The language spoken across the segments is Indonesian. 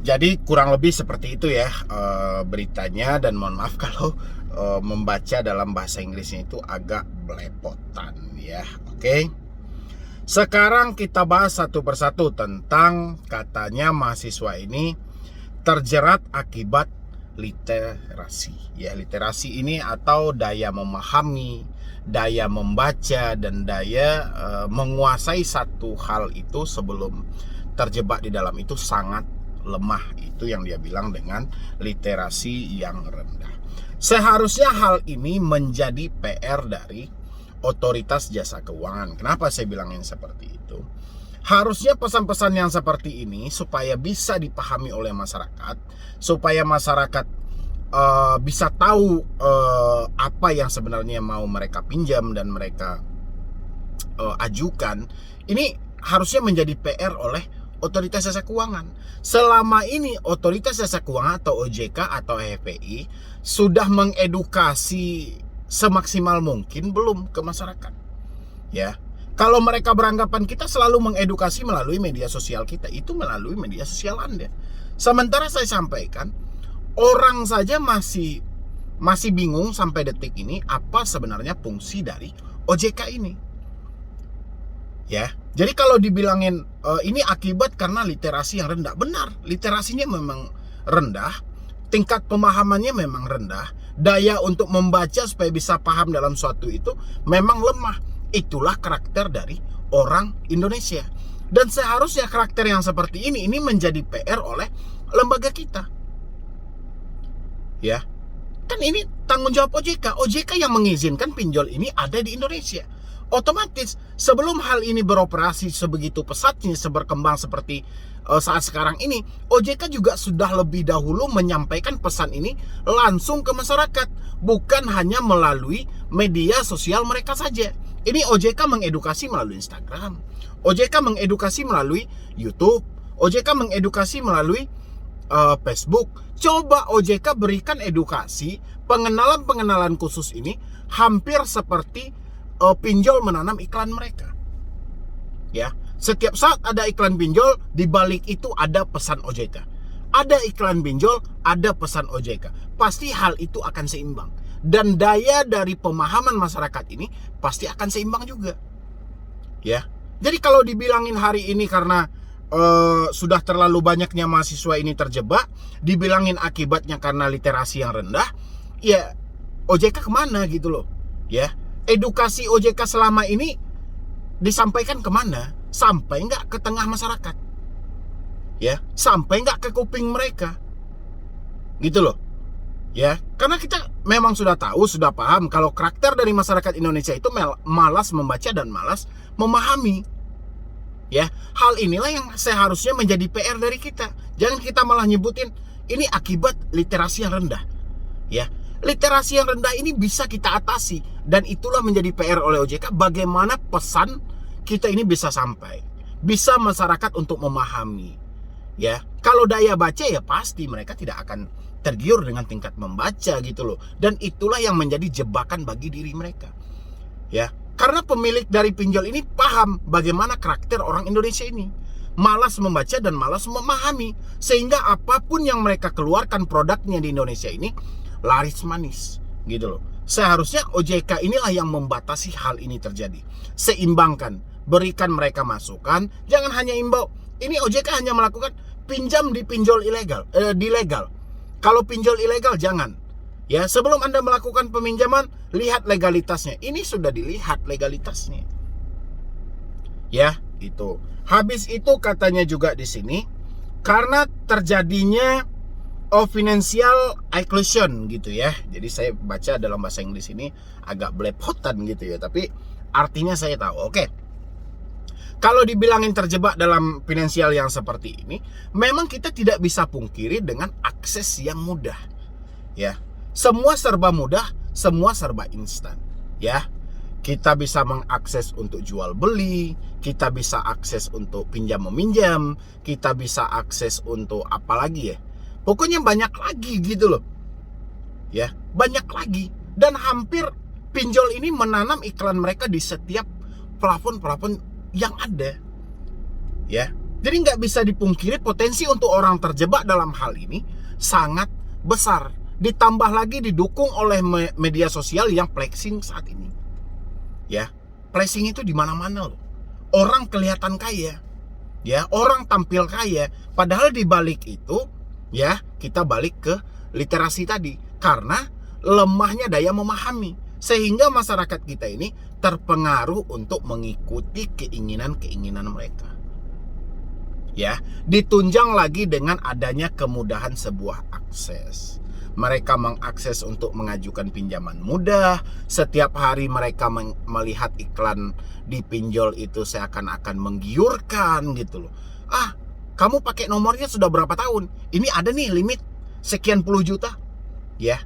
Jadi kurang lebih seperti itu ya beritanya, dan mohon maaf kalau membaca dalam bahasa Inggrisnya itu agak belepotan ya. Oke. Sekarang kita bahas satu persatu tentang katanya mahasiswa ini terjerat akibat literasi. Ya, literasi ini atau daya memahami, daya membaca, dan daya menguasai satu hal itu sebelum terjebak di dalam itu sangat lemah. Itu yang dia bilang dengan literasi yang rendah. Seharusnya hal ini menjadi PR dari otoritas jasa keuangan. Kenapa saya bilangin seperti itu? Harusnya pesan-pesan yang seperti ini supaya bisa dipahami oleh masyarakat, supaya masyarakat bisa tahu apa yang sebenarnya mau mereka pinjam dan mereka ajukan. Ini harusnya menjadi PR oleh otoritas jasa keuangan. Selama ini otoritas jasa keuangan atau OJK atau FPI sudah mengedukasi semaksimal mungkin belum ke masyarakat. Ya. Kalau mereka beranggapan kita selalu mengedukasi melalui media sosial kita, itu melalui media sosial Anda. Sementara saya sampaikan, orang saja masih bingung sampai detik ini apa sebenarnya fungsi dari OJK ini. Ya, jadi kalau dibilangin ini akibat karena literasi yang rendah, benar, literasinya memang rendah, tingkat pemahamannya memang rendah, daya untuk membaca supaya bisa paham dalam suatu itu memang lemah. Itulah karakter dari orang Indonesia. Dan seharusnya karakter yang seperti ini menjadi PR oleh lembaga kita. Ya, kan ini tanggung jawab OJK. OJK yang mengizinkan pinjol ini ada di Indonesia. Otomatis sebelum hal ini beroperasi sebegitu pesatnya, berkembang seperti saat sekarang ini, OJK juga sudah lebih dahulu menyampaikan pesan ini langsung ke masyarakat, bukan hanya melalui media sosial mereka saja. Ini OJK mengedukasi melalui Instagram, OJK mengedukasi melalui YouTube, OJK mengedukasi melalui Facebook. Coba OJK berikan edukasi, pengenalan khusus ini hampir seperti pinjol menanam iklan mereka. Ya, setiap saat ada iklan pinjol, di balik itu ada pesan OJK. Ada iklan pinjol, ada pesan OJK. Pasti hal itu akan seimbang. Dan daya dari pemahaman masyarakat ini pasti akan seimbang juga. Ya. Jadi kalau dibilangin hari ini karena sudah terlalu banyaknya mahasiswa ini terjebak, dibilangin akibatnya karena literasi yang rendah, ya OJK kemana gitu loh. Ya. Edukasi OJK selama ini disampaikan kemana? Sampai nggak ke tengah masyarakat? Ya, sampai nggak ke kuping mereka? Gitu loh. Ya, karena kita memang sudah tahu, sudah paham kalau karakter dari masyarakat Indonesia itu malas membaca dan malas memahami. Ya, hal inilah yang seharusnya menjadi PR dari kita. Jangan kita malah nyebutin ini akibat literasi yang rendah. Ya, literasi yang rendah ini bisa kita atasi, dan itulah menjadi PR oleh OJK, bagaimana pesan kita ini bisa sampai, bisa masyarakat untuk memahami. Ya, kalau daya baca ya pasti mereka tidak akan tergiur dengan tingkat membaca gitu loh, dan itulah yang menjadi jebakan bagi diri mereka. Ya, karena pemilik dari pinjol ini paham bagaimana karakter orang Indonesia ini, malas membaca dan malas memahami, sehingga apapun yang mereka keluarkan produknya di Indonesia ini laris manis gitu loh. Seharusnya OJK inilah yang membatasi hal ini terjadi. Seimbangkan, berikan mereka masukan, jangan hanya imbau. Ini OJK hanya melakukan pinjam di pinjol ilegal, di legal. Kalau pinjol ilegal jangan. Ya, sebelum Anda melakukan peminjaman, lihat legalitasnya. Ini sudah dilihat legalitasnya. Ya, itu. Habis itu katanya juga di sini karena terjadinya financial inclusion gitu ya. Jadi saya baca dalam bahasa Inggris ini agak belepotan gitu ya, tapi artinya saya tahu. Oke. Kalau dibilangin terjebak dalam finansial yang seperti ini, memang kita tidak bisa pungkiri dengan akses yang mudah. Ya. Semua serba mudah, semua serba instan. Ya. Kita bisa mengakses untuk jual beli, kita bisa akses untuk pinjam meminjam, kita bisa akses untuk apa lagi ya? Pokoknya banyak lagi gitu loh. Ya, banyak lagi. Dan hampir pinjol ini menanam iklan mereka di setiap plafon-plafon yang ada. Ya, Jadi nggak bisa dipungkiri potensi untuk orang terjebak dalam hal ini sangat besar. Ditambah lagi didukung oleh media sosial yang flexing saat ini. Ya, flexing itu di mana-mana loh. Orang kelihatan kaya, ya, orang tampil kaya. Padahal di balik itu, ya, kita balik ke literasi tadi. Karena lemahnya daya memahami. Sehingga masyarakat kita ini terpengaruh untuk mengikuti keinginan-keinginan mereka. Ya, ditunjang lagi dengan adanya kemudahan sebuah akses. Mereka mengakses untuk mengajukan pinjaman mudah. Setiap hari mereka melihat iklan di pinjol itu seakan-akan menggiurkan gitu loh. Ah, kamu pakai nomornya sudah berapa tahun? Ini ada nih limit sekian puluh juta. Ya,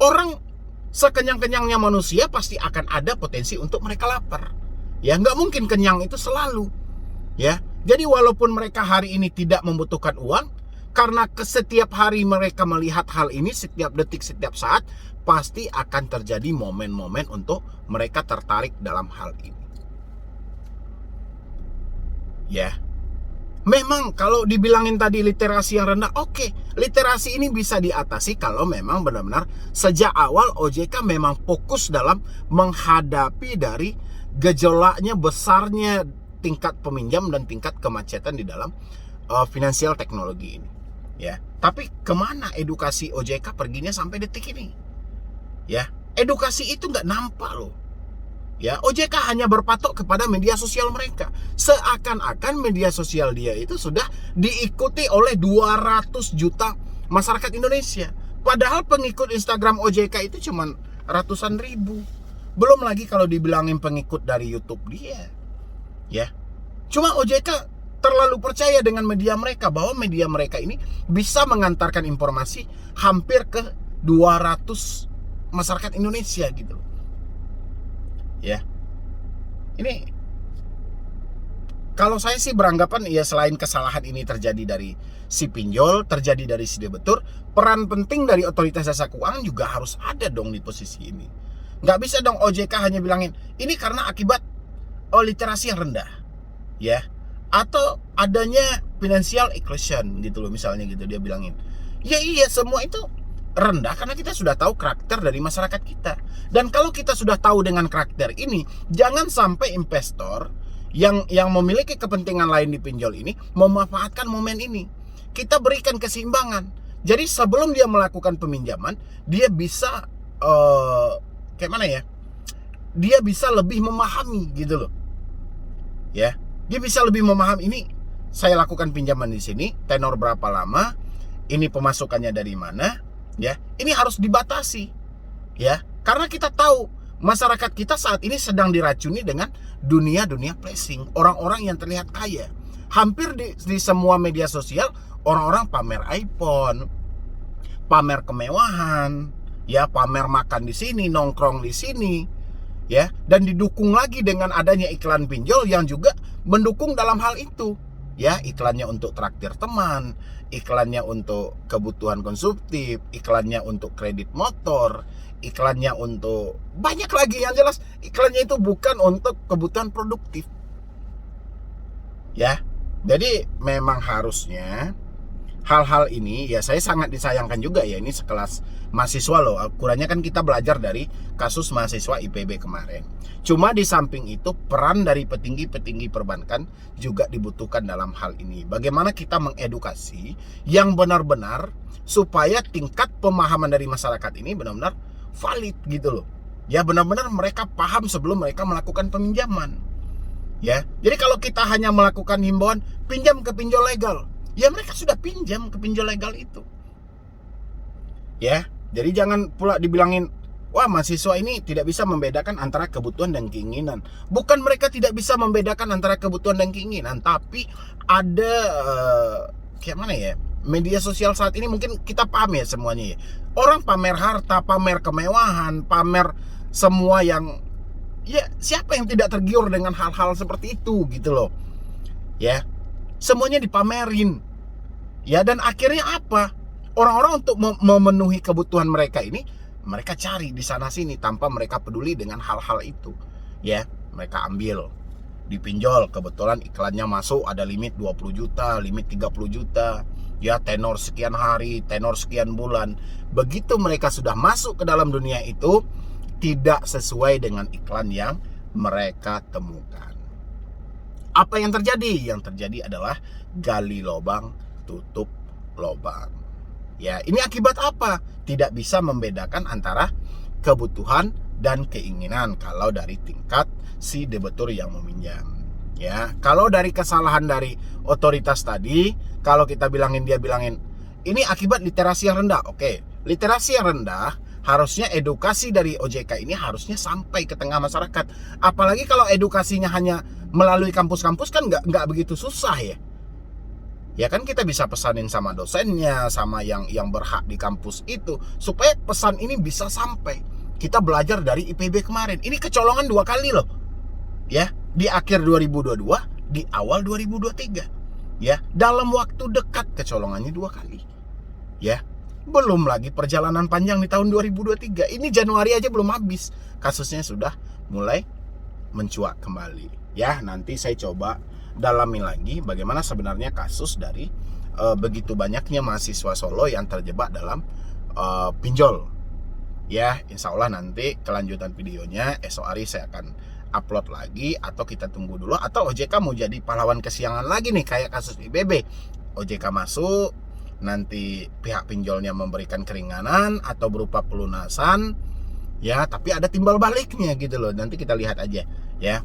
orang sekenyang-kenyangnya manusia pasti akan ada potensi untuk mereka lapar. Ya, nggak mungkin kenyang itu selalu. Ya, jadi walaupun mereka hari ini tidak membutuhkan uang, karena setiap hari mereka melihat hal ini, setiap detik, setiap saat, pasti akan terjadi momen-momen untuk mereka tertarik dalam hal ini. Ya, memang kalau dibilangin tadi literasi yang rendah, oke, literasi ini bisa diatasi kalau memang benar-benar sejak awal OJK memang fokus dalam menghadapi dari gejolaknya besarnya tingkat peminjam dan tingkat kemacetan di dalam finansial teknologi ini. Ya, tapi kemana edukasi OJK perginya sampai detik ini? Ya, edukasi itu nggak nampak loh. Ya, OJK hanya berpatok kepada media sosial mereka. Seakan-akan media sosial dia itu sudah diikuti oleh 200 juta masyarakat Indonesia. Padahal pengikut Instagram OJK itu cuma ratusan ribu. Belum lagi kalau dibilangin pengikut dari YouTube dia. Ya, cuma OJK terlalu percaya dengan media mereka, bahwa media mereka ini bisa mengantarkan informasi hampir ke 200 masyarakat Indonesia gitu. Ya, ini kalau saya sih beranggapan ya, selain kesalahan ini terjadi dari si pinjol, terjadi dari si debitur, peran penting dari otoritas jasa keuangan juga harus ada dong di posisi ini. Nggak bisa dong OJK hanya bilangin ini karena akibat literasi yang rendah, ya, atau adanya financial inclusion gitu loh, misalnya gitu dia bilangin. Ya iya, semua itu rendah karena kita sudah tahu karakter dari masyarakat kita. Dan kalau kita sudah tahu dengan karakter ini, jangan sampai investor yang memiliki kepentingan lain di pinjol ini memanfaatkan momen ini. Kita berikan keseimbangan. Jadi sebelum dia melakukan peminjaman, dia bisa kayak mana ya? Dia bisa lebih memahami gitu loh. Ya, dia bisa lebih memahami, ini saya lakukan pinjaman di sini, tenor berapa lama, ini pemasukannya dari mana, ya. Ini harus dibatasi, ya. Karena kita tahu masyarakat kita saat ini sedang diracuni dengan dunia flexing, orang-orang yang terlihat kaya. Hampir di semua media sosial orang-orang pamer iPhone, pamer kemewahan, ya, pamer makan di sini, nongkrong di sini. Ya, dan didukung lagi dengan adanya iklan pinjol yang juga mendukung dalam hal itu. Ya, iklannya untuk traktir teman, iklannya untuk kebutuhan konsumtif, iklannya untuk kredit motor, iklannya untuk banyak lagi, yang jelas iklannya itu bukan untuk kebutuhan produktif. Ya, jadi memang harusnya hal-hal ini, ya, saya sangat disayangkan juga ya, ini sekelas mahasiswa loh. Ukurannya kan kita belajar dari kasus mahasiswa IPB kemarin. Cuma di samping itu peran dari petinggi-petinggi perbankan juga dibutuhkan dalam hal ini. Bagaimana kita mengedukasi yang benar-benar supaya tingkat pemahaman dari masyarakat ini benar-benar valid gitu loh. Ya, benar-benar mereka paham sebelum mereka melakukan peminjaman. Ya, jadi kalau kita hanya melakukan himbauan pinjam ke pinjol legal, ya mereka sudah pinjam ke pinjol legal itu. Ya, jadi jangan pula dibilangin, wah, mahasiswa ini tidak bisa membedakan antara kebutuhan dan keinginan. Bukan mereka tidak bisa membedakan antara kebutuhan dan keinginan, tapi ada kayak mana ya, media sosial saat ini mungkin kita paham ya semuanya ya. Orang pamer harta, pamer kemewahan, pamer semua yang, ya, siapa yang tidak tergiur dengan hal-hal seperti itu gitu loh. Ya, semuanya dipamerin. Ya, dan akhirnya apa? Orang-orang untuk memenuhi kebutuhan mereka ini, mereka cari di sana sini tanpa mereka peduli dengan hal-hal itu. Ya, mereka ambil dipinjol, kebetulan iklannya masuk, ada limit 20 juta, limit 30 juta, ya tenor sekian hari, tenor sekian bulan. Begitu mereka sudah masuk ke dalam dunia itu, tidak sesuai dengan iklan yang mereka temukan. Apa yang terjadi? Yang terjadi adalah gali lubang, tutup lubang. Ya, ini akibat apa? Tidak bisa membedakan antara kebutuhan dan keinginan kalau dari tingkat si debitur yang meminjam. Ya, kalau dari kesalahan dari otoritas tadi, kalau kita bilangin ini akibat literasi yang rendah. Oke, literasi yang rendah, harusnya edukasi dari OJK ini harusnya sampai ke tengah masyarakat. Apalagi kalau edukasinya hanya melalui kampus-kampus kan nggak begitu susah ya. Ya kan kita bisa pesanin sama dosennya, sama yang berhak di kampus itu, supaya pesan ini bisa sampai. Kita belajar dari IPB kemarin. Ini kecolongan 2 kali loh. Ya, di akhir 2022, di awal 2023. Ya, dalam waktu dekat kecolongannya 2 kali. Ya, belum lagi perjalanan panjang di tahun 2023. Ini Januari aja belum habis. Kasusnya sudah mulai mencuat kembali. Ya, nanti saya coba dalamin lagi bagaimana sebenarnya kasus dari begitu banyaknya mahasiswa Solo yang terjebak dalam pinjol. Ya, insya Allah nanti kelanjutan videonya esok hari saya akan upload lagi, atau kita tunggu dulu, atau OJK mau jadi pahlawan kesiangan lagi nih kayak kasus IBB. OJK masuk, nanti pihak pinjolnya memberikan keringanan atau berupa pelunasan, ya, tapi ada timbal baliknya gitu loh. Nanti kita lihat aja ya.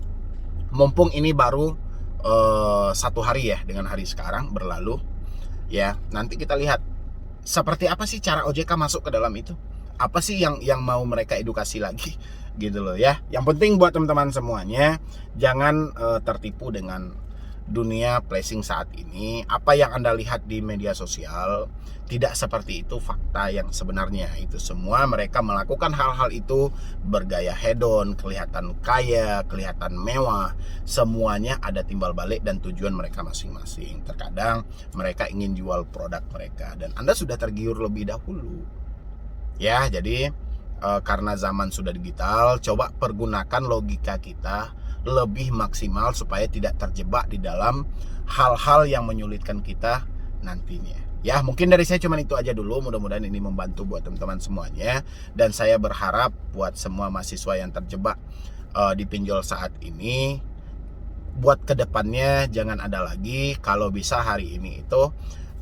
Mumpung ini baru 1 hari ya dengan hari sekarang berlalu, ya, nanti kita lihat seperti apa sih cara OJK masuk ke dalam itu. Apa sih yang mau mereka edukasi lagi gitu loh ya. Yang penting buat teman-teman semuanya, jangan tertipu dengan dunia flashing saat ini. Apa yang Anda lihat di media sosial tidak seperti itu fakta yang sebenarnya. Itu semua mereka melakukan hal-hal itu bergaya hedon, kelihatan kaya, kelihatan mewah. Semuanya ada timbal balik dan tujuan mereka masing-masing. Terkadang mereka ingin jual produk mereka dan Anda sudah tergiur lebih dahulu. Ya, jadi karena zaman sudah digital, coba pergunakan logika kita lebih maksimal supaya tidak terjebak di dalam hal-hal yang menyulitkan kita nantinya. Ya, mungkin dari saya cuma itu aja dulu. Mudah-mudahan ini membantu buat teman-teman semuanya. Dan saya berharap buat semua mahasiswa yang terjebak di pinjol saat ini, buat kedepannya jangan ada lagi. Kalau bisa hari ini itu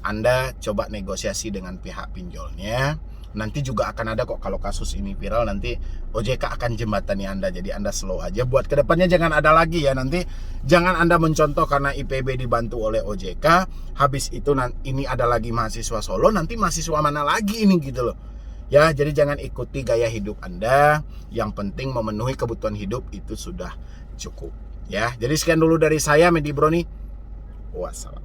Anda coba negosiasi dengan pihak pinjolnya. Nanti juga akan ada kok, kalau kasus ini viral nanti OJK akan jembatani Anda. Jadi Anda slow aja. Buat kedepannya jangan ada lagi ya. Nanti jangan Anda mencontoh karena IPB dibantu oleh OJK, habis itu ini ada lagi mahasiswa Solo, nanti mahasiswa mana lagi ini gitu loh. Ya, jadi jangan ikuti gaya hidup Anda. Yang penting memenuhi kebutuhan hidup itu sudah cukup. Ya, jadi sekian dulu dari saya, Medi Broni. Wassalam.